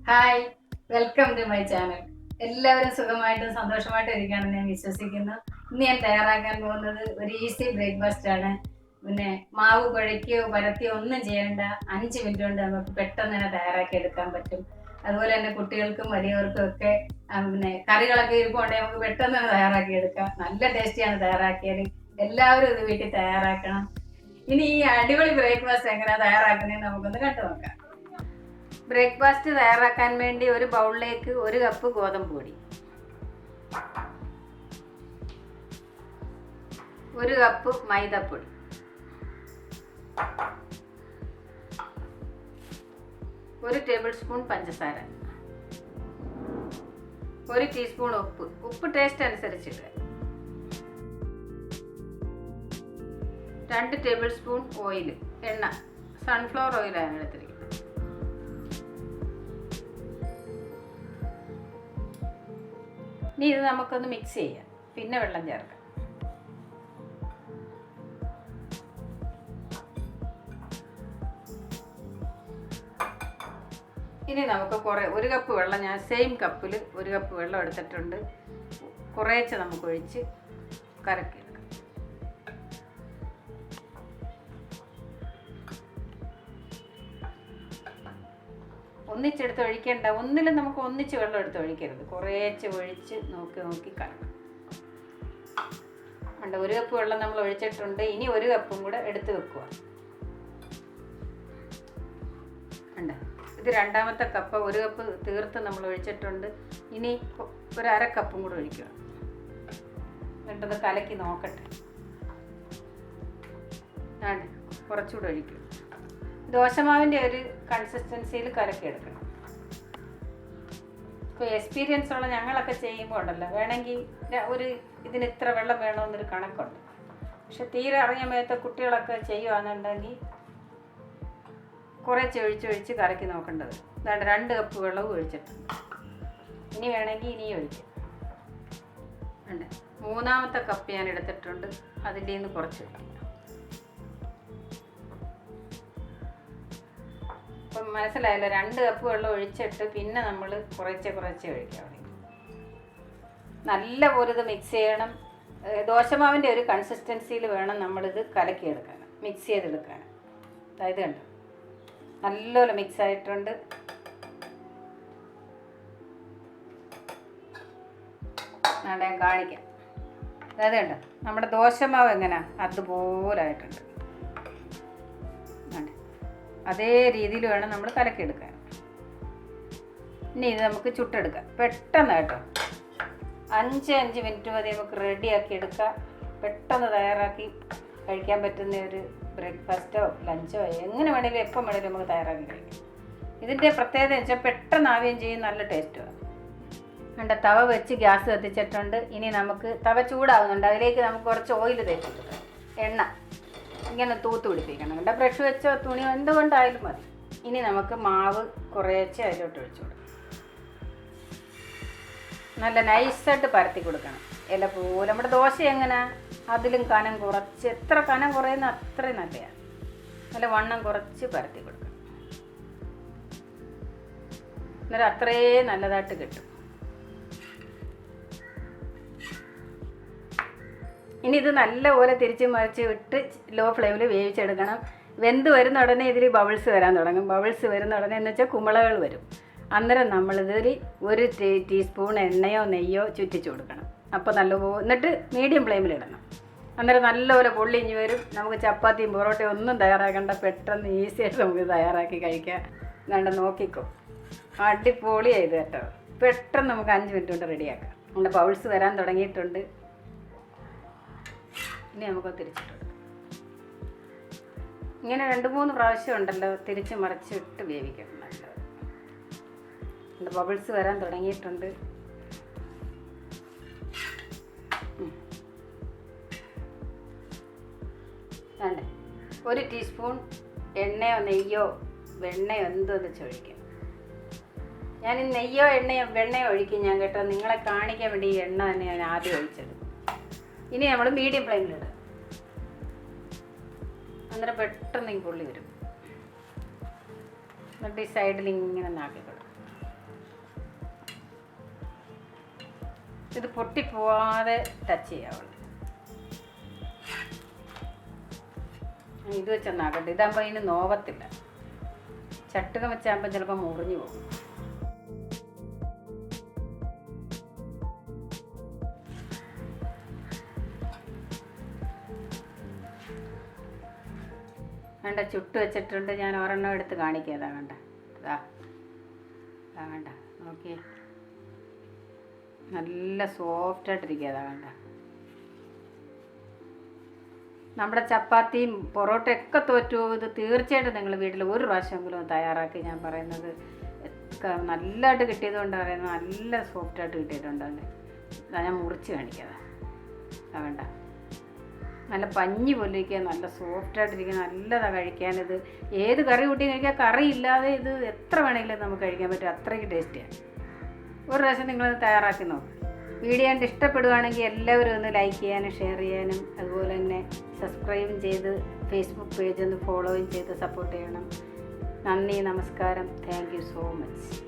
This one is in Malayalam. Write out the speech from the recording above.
Hi, welcome to my channel. എല്ലാവരും സുഖമായിട്ടും സന്തോഷമായിട്ടും ഇരിക്കുകയാണെന്ന് ഞാൻ വിശ്വസിക്കുന്നു. ഇന്ന് ഞാൻ തയ്യാറാക്കാൻ പോകുന്നത് ഒരു ഈസി ബ്രേക്ക്ഫാസ്റ്റ് ആണ്. പിന്നെ മാവ് കുഴയ്ക്കുകയോ പരത്തിയോ ഒന്നും ചെയ്യേണ്ട, 5 മിനിറ്റ് കൊണ്ട് നമുക്ക് പെട്ടെന്ന് തന്നെ തയ്യാറാക്കി എടുക്കാൻ പറ്റും. അതുപോലെ തന്നെ കുട്ടികൾക്കും വലിയവർക്കും ഒക്കെ പിന്നെ കറികളൊക്കെ ഇരിപ്പുണ്ടെങ്കിൽ നമുക്ക് പെട്ടെന്ന് തന്നെ തയ്യാറാക്കി എടുക്കാം. നല്ല ടേസ്റ്റിയാണ് തയ്യാറാക്കിയാൽ. എല്ലാവരും ഇത് വീട്ടിൽ തയ്യാറാക്കണം. ഇനി ഈ അടിപൊളി ബ്രേക്ക്ഫാസ്റ്റ് എങ്ങനെയാണ് തയ്യാറാക്കുന്നതെന്ന് നമുക്കൊന്ന് കണ്ടു നോക്കാം. ബ്രേക്ക്ഫാസ്റ്റ് തയ്യാറാക്കാൻ വേണ്ടി ഒരു ബൗളിലേക്ക് 1 കപ്പ് ഗോതമ്പ് പൊടി, 1 കപ്പ് മൈദപ്പൊടി, 1 ടേബിൾ സ്പൂൺ പഞ്ചസാര, 1 ടീസ്പൂൺ ഉപ്പ് ടേസ്റ്റ് അനുസരിച്ചിട്ട്, 2 ടേബിൾ സ്പൂൺ ഓയിൽ, എണ്ണ, സൺഫ്ലവർ ഓയിലാണ് എടുത്തിരിക്കുന്നത്. ഇനി ഇത് നമുക്കൊന്ന് മിക്സ് ചെയ്യാം, പിന്നെ വെള്ളം ചേർക്കാം. ഇനി നമുക്ക് 1 കപ്പ് വെള്ളം, ഞാൻ സെയിം കപ്പിൽ 1 കപ്പ് വെള്ളം എടുത്തിട്ടുണ്ട്. കുറേശ്ശെ നമുക്ക് ഒഴിച്ച് കലക്കി എടുക്കാം. ഒന്നിച്ചെടുത്ത് ഒഴിക്കേണ്ട, ഒന്നിലും നമുക്ക് ഒന്നിച്ച് വെള്ളം എടുത്ത് ഒഴിക്കരുത്. കുറേശ്ശെ ഒഴിച്ച് നോക്കി കലക്കണം. ഉണ്ട്, 1 കപ്പ് വെള്ളം നമ്മൾ ഒഴിച്ചിട്ടുണ്ട്. ഇനി 1 കപ്പും കൂടെ എടുത്ത് വെക്കുക. ഉണ്ട്, ഇത് രണ്ടാമത്തെ കപ്പ്. 1 കപ്പ് തീർത്ത് നമ്മൾ ഒഴിച്ചിട്ടുണ്ട്. ഇനി 1/2 കപ്പും കൂടെ ഒഴിക്കുക. എന്നിട്ടൊന്ന് കലക്കി നോക്കട്ടെ. ആണ്, കുറച്ചുകൂടെ ഒഴിക്കുക. ദോശമാവിൻ്റെ ഒരു കൺസിസ്റ്റൻസിയിൽ കലക്കി എടുക്കണം. ഇപ്പോൾ എക്സ്പീരിയൻസ് ഉള്ള ഞങ്ങളൊക്കെ ചെയ്യുമ്പോൾ ഉണ്ടല്ലോ, വേണമെങ്കിൽ ഇതിന് ഇത്ര വെള്ളം വേണമെന്നൊരു കണക്കുണ്ട്. പക്ഷെ തീരെ അറിയാൻ മേത്ത കുട്ടികളൊക്കെ ചെയ്യുകയാണെന്നുണ്ടെങ്കിൽ കുറച്ച് ഒഴിച്ച് കലക്കി നോക്കേണ്ടത്. അതാണ്ട് 2 കപ്പ് വെള്ളവും ഒഴിച്ചിട്ടുണ്ട്. ഇനി വേണമെങ്കിൽ ഇനിയും ഒഴിക്കാം. ഉണ്ട്, 3ാമത്തെ കപ്പ് ഞാൻ എടുത്തിട്ടുണ്ട്. അതിൻ്റെ നിന്ന് കുറച്ച് ഒഴിക്കാം. ഇപ്പം മനസ്സിലായല്ലോ, 2 കപ്പ് വെള്ളം ഒഴിച്ചിട്ട് പിന്നെ നമ്മൾ കുറച്ച് ഒഴിക്കാം. നല്ലപോലെ ഇത് മിക്സ് ചെയ്യണം. ദോശമാവിൻ്റെ ഒരു കൺസിസ്റ്റൻസിയിൽ വേണം നമ്മളിത് കലക്കിയെടുക്കാൻ, മിക്സ് ചെയ്തെടുക്കാൻ. അതായത് കണ്ടോ, നല്ലപോലെ മിക്സ് ആയിട്ടുണ്ട്. ഞാൻ കാണിക്കാം. അതായത് കണ്ടോ, നമ്മുടെ ദോശമാവ് എങ്ങനെയാണ് അതുപോലെ ആയിട്ടുണ്ട്. അതേ രീതിയിൽ വേണം നമ്മൾ കലക്കിയെടുക്കാൻ. ഇനി ഇത് നമുക്ക് ചുട്ടെടുക്കാം പെട്ടെന്ന് കേട്ടോ. 5 മിനിറ്റ് മതി നമുക്ക് റെഡിയാക്കി എടുക്കാം. പെട്ടെന്ന് തയ്യാറാക്കി കഴിക്കാൻ പറ്റുന്ന ഒരു ബ്രേക്ക്ഫാസ്റ്റോ ലഞ്ചോ എങ്ങനെ വേണമെങ്കിലും എപ്പം വേണമെങ്കിലും നമുക്ക് തയ്യാറാക്കി കഴിക്കാം. ഇതിൻ്റെ പ്രത്യേകത എന്ന് വെച്ചാൽ പെട്ടെന്ന് ആവുകയും ചെയ്യും, നല്ല ടേസ്റ്റുമാണ്. കണ്ട, തവ വെച്ച് ഗ്യാസ് കത്തിച്ചിട്ടുണ്ട്. ഇനി നമുക്ക് തവ ചൂടാവുന്നുണ്ട്. അതിലേക്ക് നമുക്ക് കുറച്ച് ഓയിൽ തേച്ചിട്ടുണ്ട്, എണ്ണ ഇങ്ങനെ തൂത്ത് പിടിപ്പിക്കണം. കണ്ട, ബ്രഷ് വെച്ചോ തുണി എന്തുകൊണ്ടായാലും മതി. ഇനി നമുക്ക് മാവ് കുറേശ്ശെ അതിലോട്ട് ഒഴിച്ചു കൊടുക്കണം. നല്ല നൈസായിട്ട് പരത്തി കൊടുക്കണം, ഇല പോലെ. നമ്മുടെ ദോശ എങ്ങനെ, അതിലും കനം കുറച്ച്, എത്ര കനം കുറയുന്ന അത്രയും നല്ലതാണ്. നല്ല വണ്ണം കുറച്ച് പരത്തി കൊടുക്കണം. അന്നേരം അത്രയും നല്ലതായിട്ട് കിട്ടും. ഇനി ഇത് നല്ലപോലെ തിരിച്ച് മറിച്ച് വിട്ട് ലോ ഫ്ലെയിമിൽ വേവിച്ചെടുക്കണം. വെന്ത് വരുന്ന ഉടനെ ഇതിൽ ബബിൾസ് വരാൻ തുടങ്ങും. ബബിൾസ് വരുന്ന ഉടനെ എന്ന് വെച്ചാൽ കുമിളകൾ വരും. അന്നേരം നമ്മളിതിൽ 1 ടീസ്പൂൺ എണ്ണയോ നെയ്യോ ചുറ്റിച്ച് കൊടുക്കണം. അപ്പോൾ നല്ലപോലെ, എന്നിട്ട് മീഡിയം ഫ്ലെയിമിലിടണം. അന്നേരം നല്ലപോലെ പൊള്ളിഞ്ഞ് വരും. നമുക്ക് ചപ്പാത്തിയും പൊറോട്ടയും ഒന്നും തയ്യാറാക്കേണ്ട, പെട്ടെന്ന് ഈസിയായിട്ട് നമുക്ക് തയ്യാറാക്കി കഴിക്കാം. വേണ്ട, നോക്കിക്കോ, അടിപൊളിയായത് കേട്ടോ. പെട്ടെന്ന് നമുക്ക് 5 മിനിറ്റ് കൊണ്ട് റെഡിയാക്കാം. നമ്മുടെ ബൗൾസ് വരാൻ തുടങ്ങിയിട്ടുണ്ട്. ഇനി നമുക്ക് തിരിച്ചിട്ട് കൊടുക്കാം. ഇങ്ങനെ 2-3 പ്രാവശ്യം ഉണ്ടല്ലോ തിരിച്ച് മറിച്ചിട്ട് വേവിക്കണം. നല്ലത്, ബബിൾസ് വരാൻ തുടങ്ങിയിട്ടുണ്ട്. വേണ്ടേ, 1 ടീസ്പൂൺ എണ്ണയോ നെയ്യോ വെണ്ണയോ എന്തോ ഒഴിക്കാം. ഞാൻ നെയ്യോ വെണ്ണയോ ഒഴിക്കും ഞാൻ കേട്ടോ. നിങ്ങളെ കാണിക്കാൻ വേണ്ടി ഈ എണ്ണ തന്നെ ഞാൻ ആദ്യം ഒഴിച്ചത്. ഇനി നമ്മൾ മീഡിയം ഫ്ലെയിമിലിടുക. അന്നേരം പെട്ടെന്ന് പൊള്ളി വരും. എന്നിട്ട് ഈ സൈഡിൽ ഇങ്ങനെ നാക്കി കൊടുക്കും. ഇത് പൊട്ടിപ്പോവാതെ ടച്ച് ചെയ്യാവുള്ളൂ. ഇത് വെച്ചെന്നാകട്ടെ, ഇതാകുമ്പോൾ അതിന് നോവത്തില്ല. ചട്ടുകം വെച്ചാകുമ്പോൾ ചിലപ്പോൾ മുറിഞ്ഞു പോകും. വേണ്ട, ചുട്ട് വെച്ചിട്ടുണ്ട്. ഞാൻ ഒരെണ്ണം എടുത്ത് കാണിക്കാം. അതാ വേണ്ട, ഇതാ വേണ്ട, നോക്കിയേ, നല്ല സോഫ്റ്റായിട്ടിരിക്കുക. അതാ വേണ്ട. നമ്മുടെ ചപ്പാത്തിയും പൊറോട്ടയൊക്കെ തോറ്റു. ഇത് തീർച്ചയായിട്ടും നിങ്ങൾ വീട്ടിൽ ഒരു പ്രാവശ്യമെങ്കിലും തയ്യാറാക്കി. ഞാൻ പറയുന്നത് നല്ലതായിട്ട് കിട്ടിയതുകൊണ്ട് പറയുന്നത് നല്ല സോഫ്റ്റായിട്ട് കിട്ടിയിട്ടുണ്ട്. ഞാൻ മുറിച്ച് കാണിക്കാം. അതാ വേണ്ട, നല്ല പഞ്ഞി പോലെ ഇരിക്കുക, നല്ല സോഫ്റ്റായിട്ടിരിക്കുക, നല്ലതാണ് കഴിക്കാനിത്. ഏത് കറി കൂട്ടി കഴിക്കുക, കറി ഇല്ലാതെ ഇത് എത്ര വേണമെങ്കിലും നമുക്ക് കഴിക്കാൻ പറ്റും. അത്രയ്ക്ക് ടേസ്റ്റിയാണ്. ഒരു പ്രാവശ്യം നിങ്ങളത് തയ്യാറാക്കി നോക്കും. വീഡിയോ കണ്ട് ഇഷ്ടപ്പെടുകയാണെങ്കിൽ എല്ലാവരും ഒന്ന് ലൈക്ക് ചെയ്യാനും ഷെയർ ചെയ്യാനും അതുപോലെ തന്നെ സബ്സ്ക്രൈബും ചെയ്ത് ഫേസ്ബുക്ക് പേജ് ഒന്ന് ഫോളോയും ചെയ്ത് സപ്പോർട്ട് ചെയ്യണം. നന്ദി, നമസ്കാരം. Thank you so much.